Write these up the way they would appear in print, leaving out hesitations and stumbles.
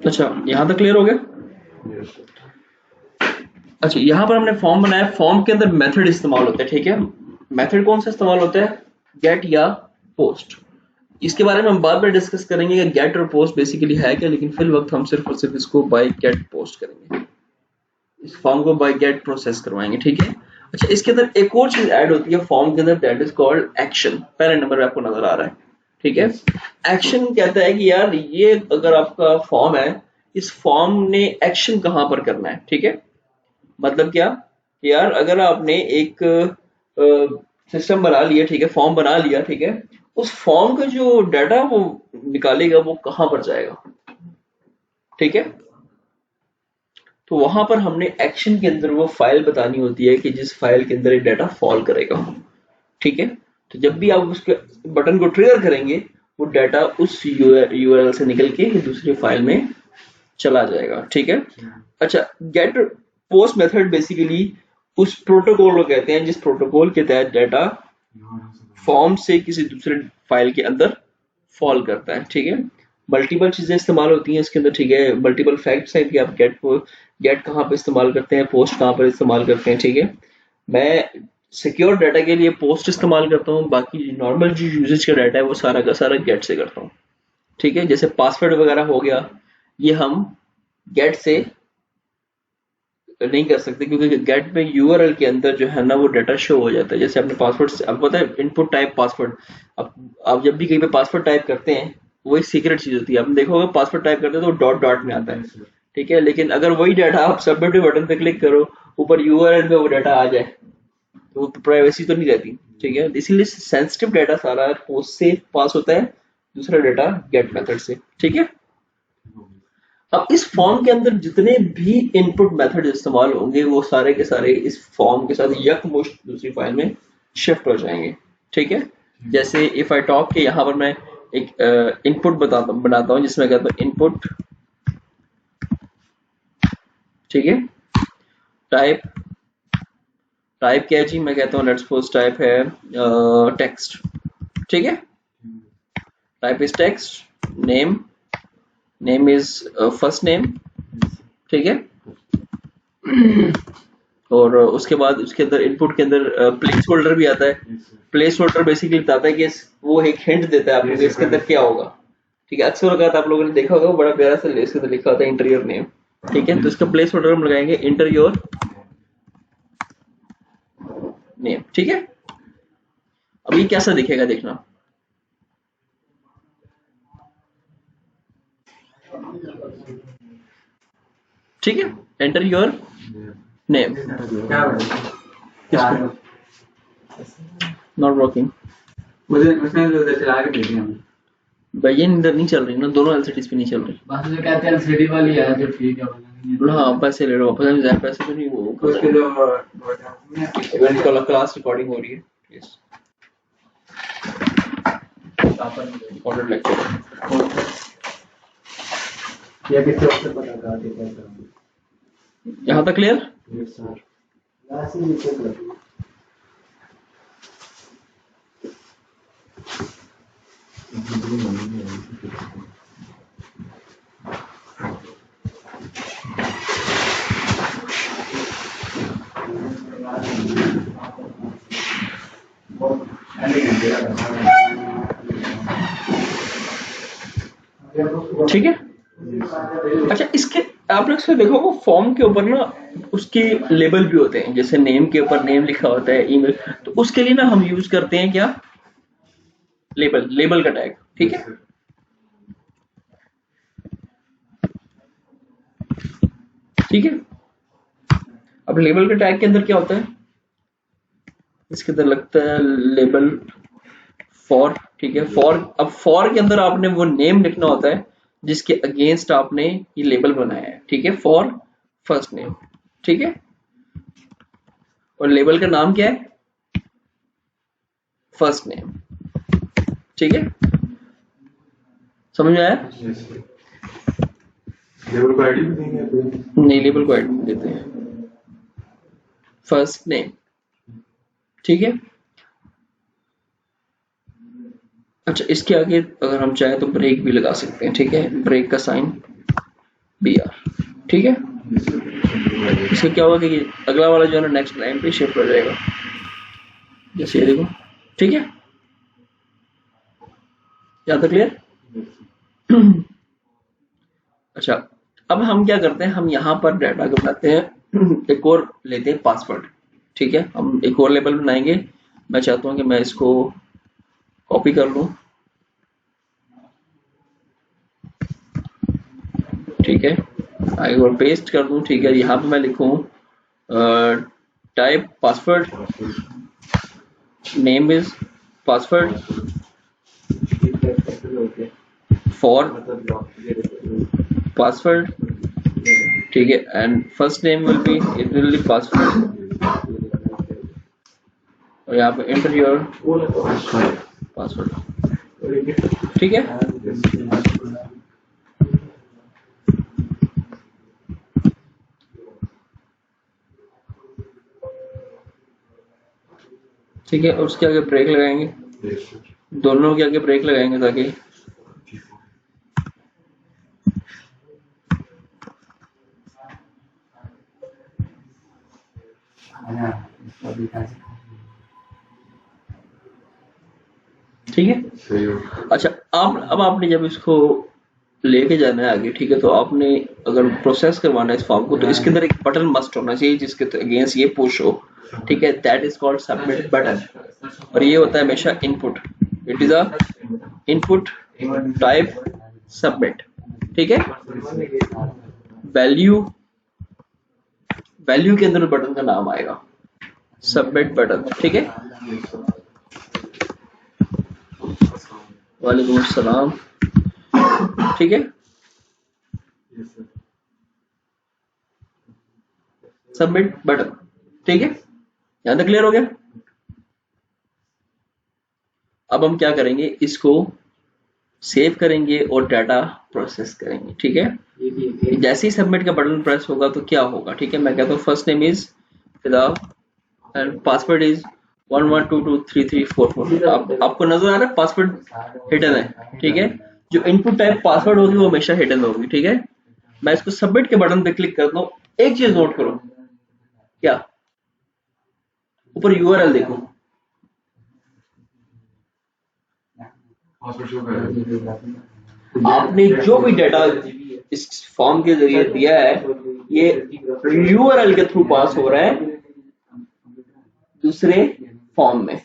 अच्छा यहाँ तक क्लियर हो गया। अच्छा यहाँ पर हमने फॉर्म बनाया, फॉर्म के अंदर मेथड इस्तेमाल होते हैं, ठीक है। मेथड कौन सा इस्तेमाल होता है, गेट या पोस्ट। इसके बारे में हम बाद में डिस्कस करेंगे कि गेट और पोस्ट बेसिकली है क्या, लेकिन फिल वक्त हम सिर्फ और सिर्फ इसको बाय गेट पोस्ट करेंगे, इस फॉर्म को बाय गेट प्रोसेस करवाएंगे, ठीक है। अच्छा इसके अंदर एक और चीज ऐड होती है फॉर्म के अंदर, दैट इज कॉल्ड एक्शन। पहले नंबर पे आपको नजर आ रहा है, ठीक है। एक्शन कहता है कि यार ये अगर आपका फॉर्म है, इस फॉर्म ने एक्शन कहां पर करना है, ठीक है। मतलब क्या कि यार अगर आपने एक सिस्टम बना लिया, ठीक है, फॉर्म बना लिया, ठीक है, उस फॉर्म का जो डाटा वो निकालेगा वो कहां पर जाएगा, ठीक है। तो वहां पर हमने एक्शन के अंदर वो फाइल बतानी होती है कि जिस फाइल के अंदर ये डाटा फॉल करेगा, ठीक है। तो जब भी आप उसके बटन को ट्रिगर करेंगे, वो डाटा उस यूआरएल से निकल के दूसरी फाइल में चला जाएगा, ठीक है। अच्छा गेट पोस्ट मेथड बेसिकली उस प्रोटोकॉल को कहते हैं जिस प्रोटोकॉल के तहत डाटा फॉर्म से किसी दूसरे फाइल के अंदर फॉल करता है, ठीक है। मल्टीपल चीजें इस्तेमाल होती हैं इसके अंदर, ठीक है। मल्टीपल फैक्ट्स हैं कि आप गेट कहाँ पे इस्तेमाल करते हैं, पोस्ट कहाँ पर इस्तेमाल करते हैं, ठीक है। मैं सिक्योर डाटा के लिए पोस्ट इस्तेमाल करता हूँ, बाकी नॉर्मल जो यूजेज का डाटा है वो सारा का सारा गेट से करता हूँ, ठीक है। जैसे पासवर्ड वगैरह हो गया, ये हम गेट से नहीं कर सकते क्योंकि गेट में यूआरएल के अंदर जो है ना वो डाटा शो हो जाता है। जैसे अपने पासवर्ड से आपको पता है इनपुट टाइप पासवर्ड, आप जब भी कहीं पे पासवर्ड टाइप करते हैं वो एक सीक्रेट चीज होती है। आपने देखा होगा पासवर्ड टाइप करते हैं तो डॉट डॉट में आता है, ठीक है। लेकिन अगर वही डाटा आप सबमिट बटन पे क्लिक करो, ऊपर यूआरएल पे वो डाटा आ जाए, तो प्राइवेसी तो नहीं रहती, ठीक है। इसीलिए सेंसिटिव डाटा सारा पोस्ट से पास होता है, दूसरा डाटा गेट मेथड से, ठीक है। अब इस फॉर्म के अंदर जितने भी इनपुट मेथड इस्तेमाल होंगे वो सारे के सारे इस फॉर्म के साथ यकमुश्त दूसरी फाइल में शिफ्ट हो जाएंगे, ठीक है। जैसे इफ आई टॉक के यहाँ पर मैं एक इनपुट बनाता हूँ जिसमें कहता हूँ इनपुट, ठीक है। टाइप टाइप क्या है जी, मैं कहता हूँ लेट्स सपोज टाइप है टेक्स्ट, ठीक है। Type is text, name name is first name, ठीक है। और उसके बाद उसके अंदर इनपुट के अंदर प्लेस होल्डर भी आता है। प्लेस होल्डर बेसिकली बताता है कि वो एक हिंट देता है आपको कि इसके अंदर क्या होगा, ठीक है। अक्सर वक्त आप लोगों ने देखा होगा बड़ा प्यारा सा इसके अंदर लिखा होता है इंटीरियर नेम, ठीक है। तो इसका प्लेस होल्डर हम लगाएंगे इंटीरियर नेम, ठीक है। अब ये कैसा दिखेगा देखना, ठीक है। Enter your name, not working, मुझे उसने जो चला के देखी हम भैया इधर नहीं चल रही ना, दोनों एलसीडीज पे नहीं चल रही। बस जो कहते हैं एलसीडी वाली है जो ठीक है। हाँ पैसे ले लो, पता नहीं पैसे तो नहीं, वो उसके जो इवेंट का क्लास रिकॉर्डिंग हो रही है, यस रिकॉर्डेड लेक्चर। ये किसी और से पता करा देता है। यहाँ तक क्लियर। यस सर, लास्ट ही नीचे कर ठीक है। अच्छा इसके आप लोग से देखो वो फॉर्म के ऊपर ना उसके लेबल भी होते हैं, जैसे नेम के ऊपर नेम लिखा होता है, ईमेल, तो उसके लिए ना हम यूज करते हैं क्या, लेबल, लेबल का टैग, ठीक है। ठीक है। अब लेबल के टैग के अंदर क्या होता है, इसके अंदर लगता है लेबल फॉर, ठीक है। फॉर, अब फॉर के अंदर आपने वो नेम लिखना होता है जिसके अगेंस्ट आपने ये लेबल बनाया है, ठीक है। फॉर फर्स्ट नेम, ठीक है। और लेबल का नाम क्या है, फर्स्ट नेम, ठीक है। समझ में आया। लेबल को आईडी भी देंगे? नहीं, लेबल को आईडी देते हैं, फर्स्ट नेम, ठीक है। अच्छा इसके आगे अगर हम चाहें तो ब्रेक भी लगा सकते हैं, ठीक है। ब्रेक का साइन BR, ठीक है। इससे क्या होगा कि अगला वाला जो है ना नेक्स्ट लाइन पे शिफ्ट हो जाएगा, जैसे ये देखो, ठीक है। यहाँ तक क्लियर? अच्छा, अब हम क्या करते हैं, हम यहाँ पर डाटा को बनाते हैं, एक और लेते हैं पासवर्ड, ठीक है। हम एक और लेबल बनाएंगे, मैं चाहता हूँ कि मैं इसको कॉपी कर लूँ, ठीक है, आगे और पेस्ट कर दूँ, ठीक है। यहाँ पे मैं लिखूँ type password, name is password for password, ठीक है, and first name will be it will be password, और यहाँ पे एंटर योर पासवर्ड, ठीक है। ठीक है, और उसके आगे ब्रेक लगाएंगे, दोनों के आगे ब्रेक लगाएंगे ताकि ठीक है। अच्छा, अब आपने जब इसको लेके जाना है आगे, ठीक है, तो आपने अगर प्रोसेस करवाना है इस फॉर्म को, तो इसके अंदर एक बटन मस्ट होना चाहिए जिसके अगेंस्ट ये पुश हो, ठीक है, that is called submit button, और ये होता है हमेशा input, it is a input type submit, ठीक है। वैल्यू के अंदर बटन का नाम आएगा सबमिट बटन, ठीक है। वालेकुम अस्सलाम, ठीक है। सबमिट बटन, ठीक है, यहां तक क्लियर हो गया। अब हम क्या करेंगे, इसको सेव करेंगे और डाटा प्रोसेस करेंगे, ठीक है। जैसे ही सबमिट का बटन प्रेस होगा तो क्या होगा, ठीक है, मैं कहता हूँ फर्स्ट नेम इज फिदा एंड पासवर्ड इज 11223344। आपको नजर आ रहा है पासवर्ड हिडन है, ठीक है। जो इनपुट टाइप पासवर्ड होगी वो हमेशा हिडन होगी, ठीक है। मैं इसको सबमिट के बटन पे क्लिक करता हूँ, एक चीज नोट करो, क्या ऊपर यूआरएल देखो, आपने जो भी डाटा इस फॉर्म के जरिए दिया है ये यूआरएल के थ्रू पास हो रहा है दूसरे फॉर्म में।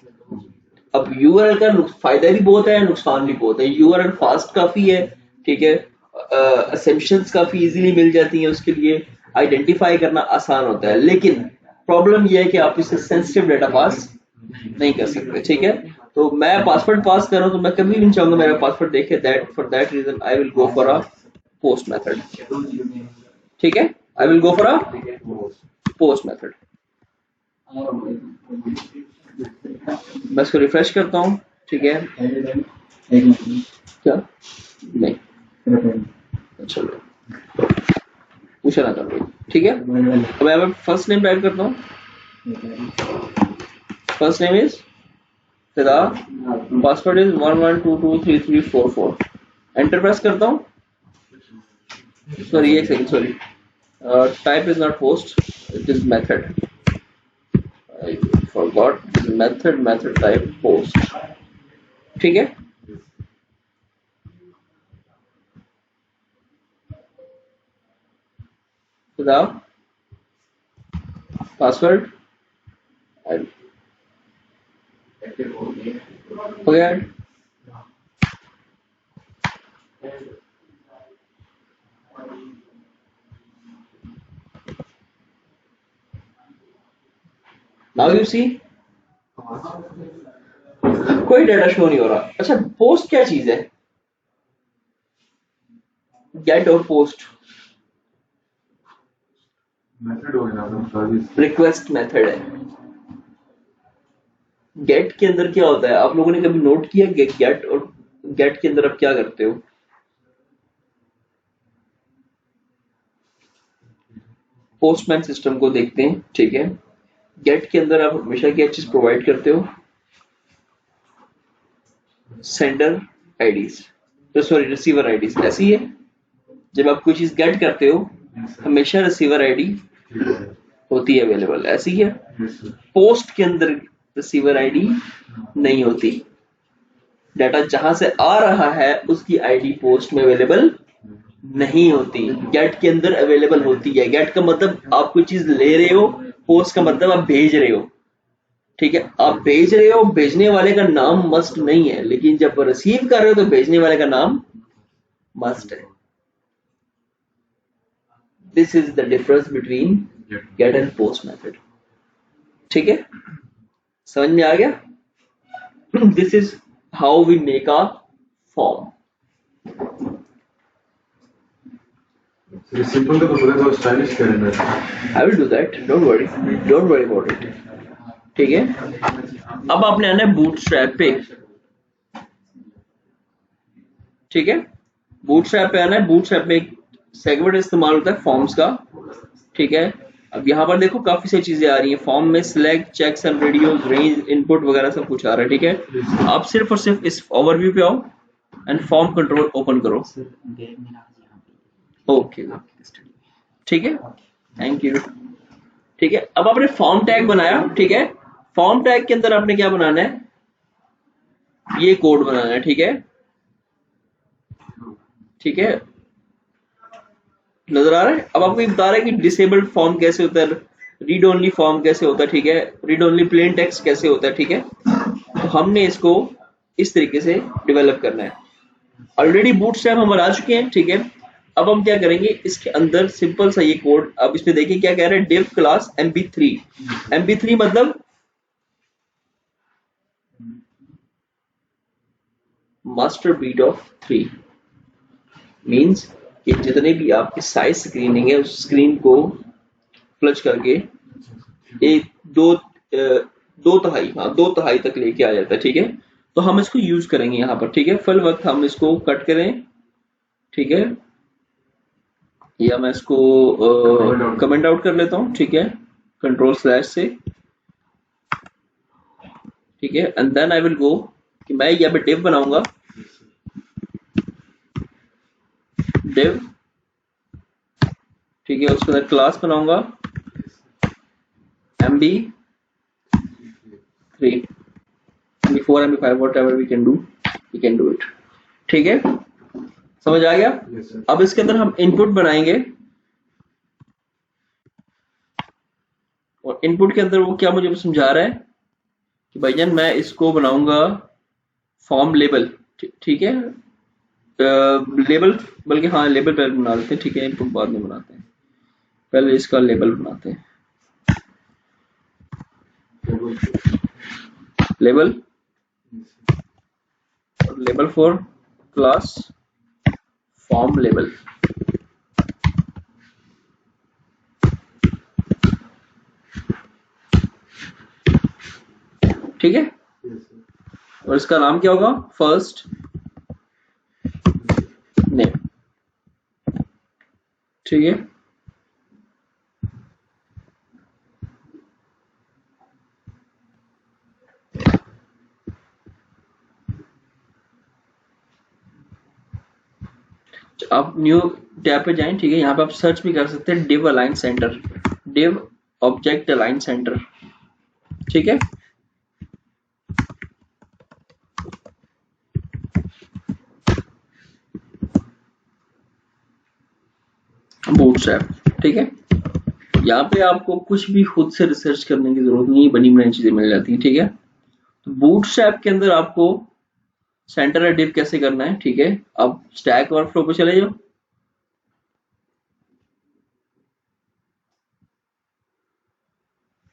अब यूआरएल का फायदा भी बहुत है, नुकसान भी बहुत है। यूआरएल फास्ट काफी है, ठीक है, असम्पशंस काफी इजीली मिल जाती हैं, उसके लिए आइडेंटिफाई करना आसान होता है, लेकिन प्रॉब्लम यह है कि आप इससे सेंसिटिव डाटा पास नहीं कर सकते, ठीक है। तो मैं पासवर्ड पास कर रहा हूं तो मैं कभी भी नहीं चाहूंगा मेरा पासवर्ड देखे, that for that reason I will go for a post method, ठीक है, I will go for a post method. मैं इसको रिफ्रेश करता हूँ, ठीक है, क्या नहीं, चलो पूछा ना कर, ठीक है। अब मैं फर्स्ट नेम टाइप करता हूँ, फर्स्ट नेम इज फिदा, पासवर्ड इज 11223344, एंटर प्रेस करता हूँ, सॉरी एक second, sorry, type is not post, it is method, I forgot method type post, ठीक है। फिदा पासवर्ड हो गया, नाउ यू सी कोई डाटा शो नहीं हो रहा। अच्छा, पोस्ट क्या चीज है, गेट और पोस्ट रिक्वेस्ट मेथड है। गेट के अंदर क्या होता है, आप लोगों ने कभी नोट किया गेट और गेट के अंदर आप क्या करते हो, पोस्टमैन सिस्टम को देखते हैं, ठीक है। गेट के अंदर आप हमेशा क्या चीज प्रोवाइड करते हो, सेंडर आईडीज, तो सॉरी रिसीवर आईडीज, ऐसी है, जब आप कोई चीज गेट करते हो हमेशा रिसीवर आईडी होती है अवेलेबल, ऐसी है। पोस्ट के अंदर रिसीवर आईडी नहीं होती, डाटा जहां से आ रहा है उसकी आईडी पोस्ट में अवेलेबल नहीं होती, गेट के अंदर अवेलेबल होती है। गेट का मतलब आप कोई चीज ले रहे हो, पोस्ट का मतलब आप भेज रहे हो, ठीक है। आप भेज रहे हो, भेजने वाले का नाम मस्ट नहीं है, लेकिन जब रिसीव कर रहे हो तो भेजने वाले का नाम मस्ट है। This is the difference between get and post method, ठीक है, समझ में आ गया। This is how we make a form. Simple का तो पूरा तो स्टाइलिश करना है। I will do that, don't worry about it, ठीक है। अब आपने आना है बूटस्ट्रैप पे, ठीक है। बूटस्ट्रैप पे आना है। बूटस्ट्रैप में एक सेगमेंट इस्तेमाल होता है फॉर्म्स का, ठीक है। अब यहाँ पर देखो काफी सारी चीजें आ रही हैं फॉर्म में, select, checks and radios, range, input वगैरह सब कुछ आ रहा है, ठीक है। आप सिर्फ और सिर्फ इस ओवरव्यू पे आओ एंड फॉर्म कंट्रोल ओपन करो। ओके, ठीक है, थैंक यू, ठीक है। अब आपने फॉर्म टैग बनाया, ठीक है। फॉर्म टैग के अंदर आपने क्या बनाना है, ये कोड बनाना है, ठीक है, ठीक है, नजर आ रहा है। अब आपको ये बता रहा है कि डिसेबल्ड फॉर्म कैसे होता है, रीड ओनली फॉर्म कैसे होता है, ठीक है, रीड ओनली प्लेन टेक्स्ट कैसे होता है, ठीक है। तो हमने इसको इस तरीके से डेवलप करना है। ऑलरेडी बूटस्ट्रैप हम बना चुके हैं, ठीक है। अब हम क्या करेंगे, इसके अंदर सिंपल सा ये कोड, अब इसमें देखिए क्या कह रहे हैं, div क्लास mp3। mp3 मतलब मास्टर बीट ऑफ 3, मींस कि जितने भी आपकी साइज स्क्रीनिंग है उस स्क्रीन को फ्लच करके एक दो तिहाई तक लेके आ जाता है, ठीक है। तो हम इसको यूज करेंगे यहाँ पर, ठीक है। फिल वक्त हम इसको कट करें, ठीक है, या मैं इसको कमेंट आउट कर लेता हूँ, ठीक है, कंट्रोल/ से, ठीक है। And then I will go कि मैं यहाँ पे div बनाऊंगा, div, ठीक है, उसके अंदर क्लास बनाऊंगा mb3, mb4, mb5, whatever we can do it, ठीक है, समझ आ गया। अब इसके अंदर हम इनपुट बनाएंगे, और इनपुट के अंदर वो क्या मुझे समझा रहा है कि भाईजान मैं इसको बनाऊंगा फॉर्म लेबल, ठीक है, लेबल, बल्कि हाँ लेबल पहले बना लेते हैं, ठीक है, इनपुट बाद में बनाते हैं, पहले इसका लेबल बनाते हैं। लेबल और label for class form label, ठीक है। और इसका नाम क्या होगा, फर्स्ट नेम, ठीक है। आप न्यू टैब पे जाएं, ठीक है। यहाँ पे आप सर्च भी कर सकते हैं div align center, div object align center, ठीक है। बूटस्ट्रैप, ठीक है। यहाँ पे आपको कुछ भी खुद से रिसर्च करने की जरूरत नहीं है, बनी बनाई चीजें मिल जाती हैं, ठीक है। तो बूटस्ट्रैप के अंदर आपको सेंटर या डिव कैसे करना है, ठीक है। अब स्टैक ओवरफ्लो पे चले जाओ,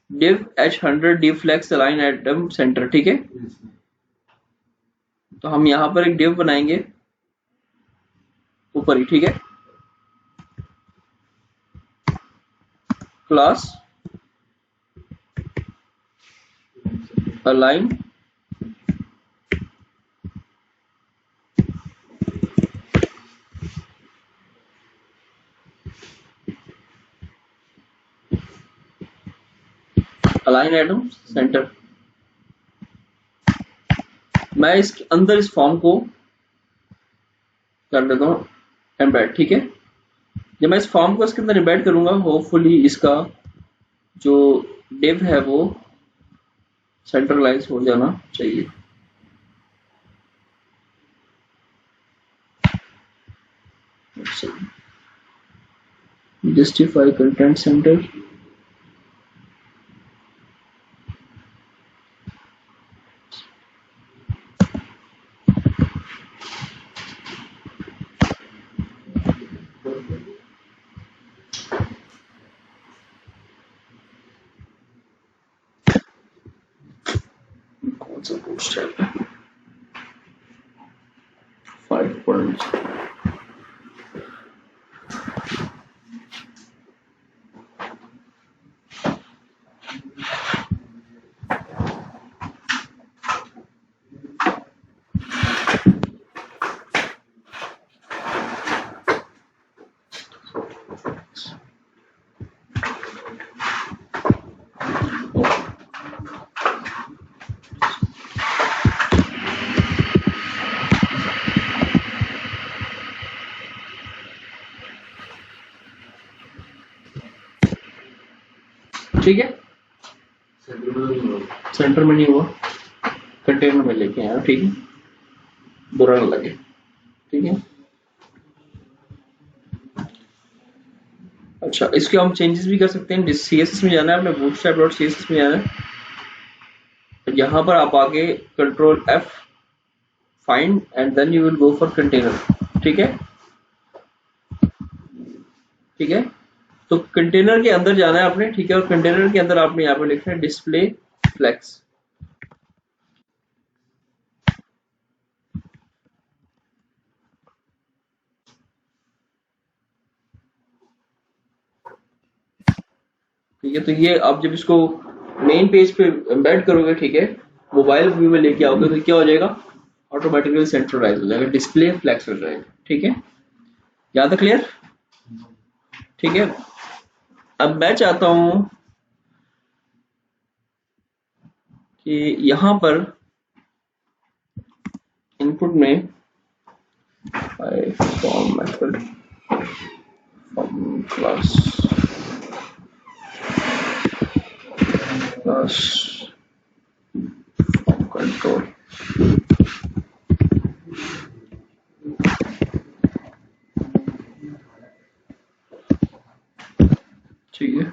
div h100 div flex align atom center, ठीक है। तो हम यहां पर एक div बनाएंगे ऊपर ही, ठीक है, class align align atom center। मैं इसके अंदर इस फॉर्म को कर देता हूं एम्बेड, ठीक है। जब मैं इस फॉर्म को इसके अंदर एम्बेड करूंगा, होपफुली इसका जो डिव है वो सेंट्रलाइज हो जाना चाहिए। जस्टिफाई कंटेंट सेंटर, कौन सा बूटस्ट्रैप है? 5 पॉइंट। ठीक है, सेंटर में नहीं हुआ, कंटेनर में लेके आया। ठीक है, बुरा ना लगे। ठीक है, अच्छा, इसके हम चेंजेस भी कर सकते हैं। CSS में जाना है, अपने bootstrap.css में जाना है। यहाँ पर आप आगे control F find and then you will go for container. ठीक है, ठीक है, तो कंटेनर के अंदर जाना है आपने। ठीक है, और कंटेनर के अंदर आपने यहाँ पे लिखना है डिस्प्ले फ्लेक्स। ठीक है, तो ये आप जब इसको मेन पेज पे एम्बेड करोगे, ठीक है, मोबाइल व्यू में लेके आओगे, तो क्या हो जाएगा, ऑटोमेटिकली सेंट्रलाइज हो जाएगा, डिस्प्ले फ्लेक्स हो जाएगा। ठीक है, यहाँ तक क्लियर? ठीक है, अब मैं चाहता हूं कि यहां पर इनपुट में form method form class form control, ठीक है,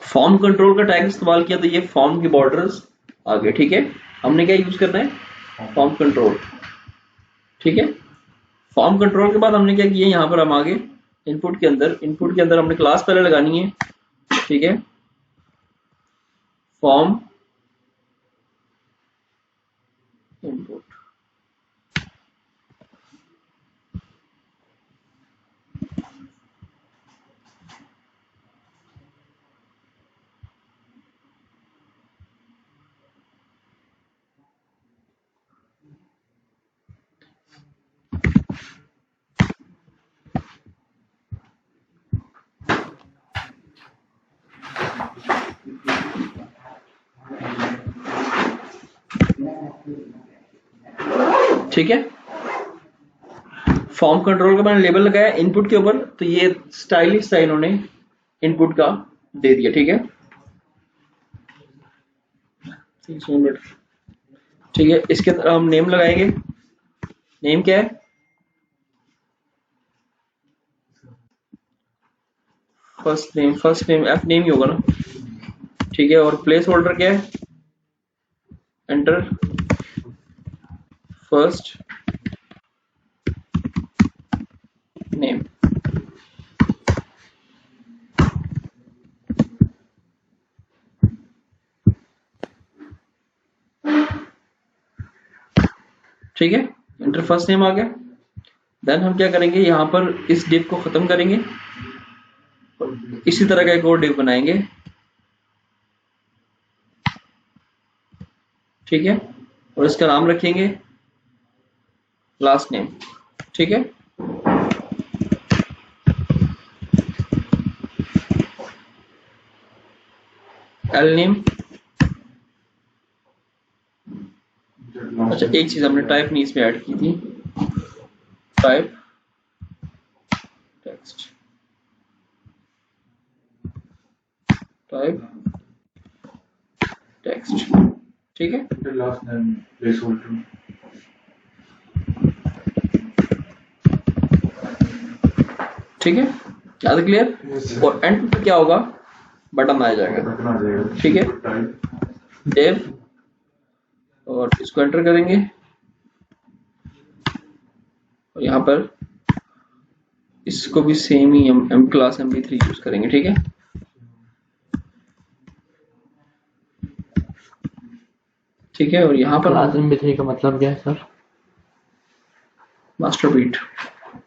फॉर्म कंट्रोल का टैग इस्तेमाल किया तो ये फॉर्म के बॉर्डर्स आ गए। ठीक है, हमने क्या यूज करना है, फॉर्म कंट्रोल। ठीक है, फॉर्म कंट्रोल के बाद हमने क्या किया, यहाँ पर हम आगे इनपुट के अंदर हमने क्लास पहले लगानी है। ठीक है, फॉर्म इनपुट, ठीक है, फॉर्म कंट्रोल का मैंने लेबल लगाया इनपुट के ऊपर, तो ये स्टाइलिश सा इन्होंने इनपुट का दे दिया। ठीक है, 3 मिनट। ठीक है, इसके अंदर हम नेम लगाएंगे। नेम क्या है, फर्स्ट नेम एफ नेम ही होगा ना। ठीक है, और प्लेस होल्डर क्या है, एंटर फर्स्ट नेम। ठीक है, एंटर फर्स्ट नेम आ गया। देन हम क्या करेंगे, यहां पर इस डिव को खत्म करेंगे, इसी तरह का एक और डिव बनाएंगे। ठीक है, और इसका नाम रखेंगे लास्ट नेम। ठीक है, एल नेम, अच्छा एक चीज हमने टाइप नहीं इसमें ऐड की थी, टाइप टेक्स्ट, टाइप टेक्स्ट, ठीक है। Last name placeholder. ठीक है, ज्यादा क्लियर। Yes, और एंड पे क्या होगा, बटन आ जाएगा, बटन आ जाएगा। ठीक है। टाइप डेव, और इसको एंटर करेंगे और यहाँ पर इसको भी सेम ही एम क्लास mp3 यूज करेंगे, ठीक है। ठीक है, और यहाँ पर क्लास mp3 का मतलब क्या है sir? Master beat.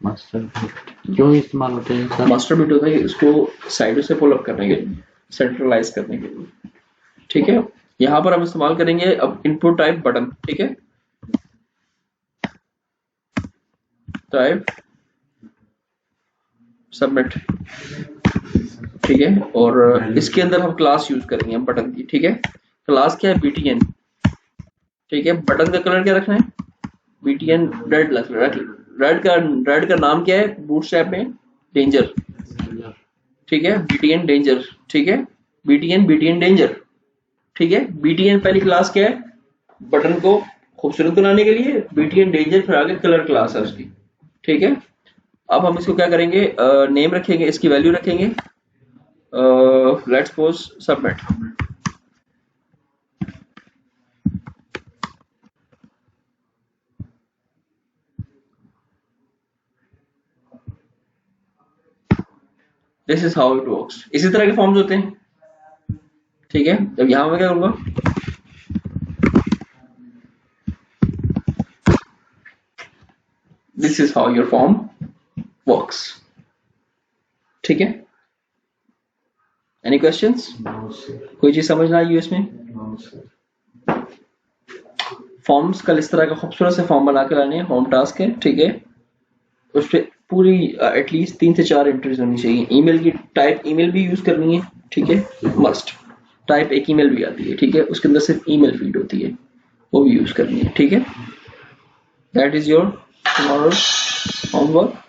Master beat क्यों इस्तेमाल होते हैं सर? मास्टर बीट होता है इसको साइडों से पुल अप करने के लिए, सेंट्रलाइज करने के लिए, ठीक है। यहाँ पर हम इस्तेमाल करेंगे अब इनपुट टाइप बटन, ठीक है। टाइप सबमिट, ठीक है। और इसके अंदर हम क्लास यूज करेंगे बटन की, ठीक है। क्लास क्या है, btn, ठीक है। बटन का कलर क्या रखना है, btn रेड, रेड का नाम क्या है बूटस्ट्रैप में, डेंजर, ठीक है। btn डेंजर, ठीक है। btn डेंजर, ठीक है। btn पहली क्लास क्या है, बटन को खूबसूरत बनाने के लिए, btn डेंजर फिर आगे कलर क्लास है उसकी, ठीक है। अब हम इसको क्या करेंगे, नेम रखेंगे, इसकी वैल्यू रखेंगे, let's suppose submit, this is how it works. इसी तरह के फॉर्म्स होते हैं, ठीक है। अब यहां मैं क्या करूंगा, this is how your form works, ठीक है। Any questions? No sir. कोई चीज समझ ना आई इसमें? No sir. फॉर्म्स कल इस तरह का खूबसूरत से फॉर्म बना के लाने हैं, होम टास्क है, ठीक है। उस पर पूरी एटलीस्ट 3 से 4 एंट्रीज होनी चाहिए। ईमेल की टाइप ईमेल भी यूज करनी है, ठीक है, मस्ट। टाइप एक ईमेल भी आती है, ठीक है, उसके अंदर सिर्फ ईमेल फीड होती है, वो भी यूज करनी है, ठीक है। That is your tomorrow homework.